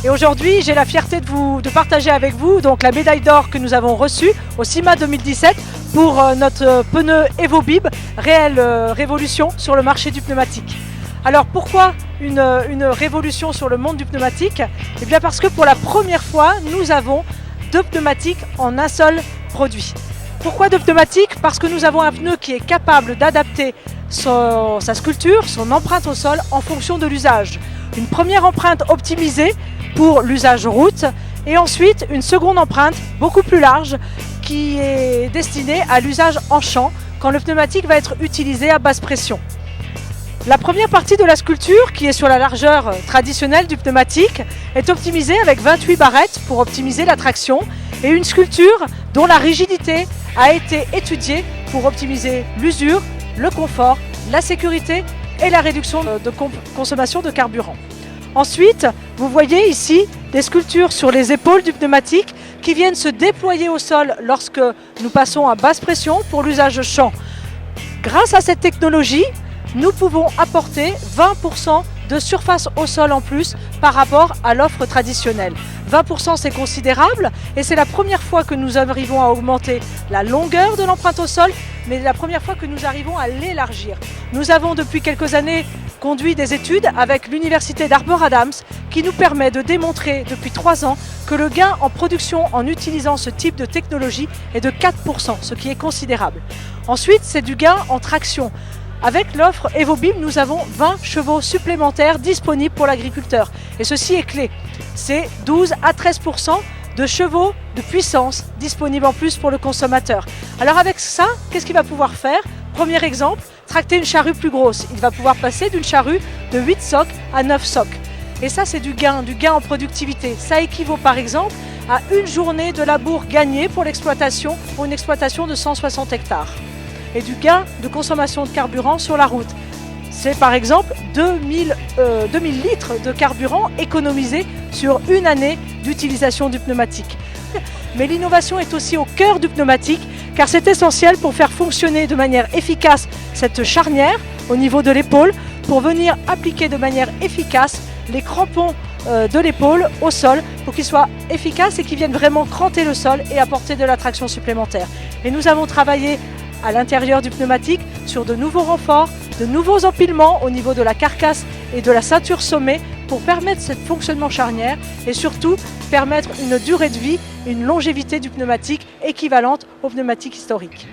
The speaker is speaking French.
Et aujourd'hui, j'ai la fierté de partager avec vous donc, la médaille d'or que nous avons reçue au CIMA 2017 pour notre pneu EvoBib, réelle révolution sur le marché du pneumatique. Alors pourquoi une révolution sur le monde du pneumatique? Eh bien parce que pour la première fois, nous avons deux pneumatiques en un seul produit. Pourquoi deux pneumatiques? Parce que nous avons un pneu qui est capable d'adapter sa sculpture, son empreinte au sol en fonction de l'usage. Une première empreinte optimisée pour l'usage route et ensuite une seconde empreinte beaucoup plus large qui est destinée à l'usage en champ quand le pneumatique va être utilisé à basse pression. La première partie de la sculpture, qui est sur la largeur traditionnelle du pneumatique, est optimisée avec 28 barrettes pour optimiser la traction et une sculpture dont la rigidité a été étudiée pour optimiser l'usure, le confort, la sécurité et la réduction de consommation de carburant. Ensuite, vous voyez ici des sculptures sur les épaules du pneumatique qui viennent se déployer au sol lorsque nous passons à basse pression pour l'usage champ. Grâce à cette technologie, nous pouvons apporter 20% de surface au sol en plus par rapport à l'offre traditionnelle. 20% c'est considérable et c'est la première fois que nous arrivons à augmenter la longueur de l'empreinte au sol, mais la première fois que nous arrivons à l'élargir. Nous avons depuis quelques années conduit des études avec l'université d'Arbor Adams qui nous permet de démontrer depuis 3 ans que le gain en production en utilisant ce type de technologie est de 4%, ce qui est considérable. Ensuite, c'est du gain en traction. Avec l'offre EvoBib, nous avons 20 chevaux supplémentaires disponibles pour l'agriculteur. Et ceci est clé. C'est 12 à 13% de chevaux de puissance disponibles en plus pour le consommateur. Alors avec ça, qu'est-ce qu'il va pouvoir faire? Premier exemple, tracter une charrue plus grosse. Il va pouvoir passer d'une charrue de 8 socs à 9 socs. Et ça, c'est du gain en productivité. Ça équivaut par exemple à une journée de labour gagnée pour l'exploitation, pour une exploitation de 160 hectares. Et du gain de consommation de carburant sur la route. C'est par exemple 2000 litres de carburant économisés sur une année d'utilisation du pneumatique. Mais l'innovation est aussi au cœur du pneumatique car c'est essentiel pour faire fonctionner de manière efficace cette charnière au niveau de l'épaule pour venir appliquer de manière efficace les crampons de l'épaule au sol pour qu'ils soient efficaces et qu'ils viennent vraiment cranter le sol et apporter de la traction supplémentaire. Et nous avons travaillé à l'intérieur du pneumatique sur de nouveaux renforts, de nouveaux empilements au niveau de la carcasse et de la ceinture sommet pour permettre ce fonctionnement charnière et surtout permettre une durée de vie, une longévité du pneumatique équivalente au pneumatique historique.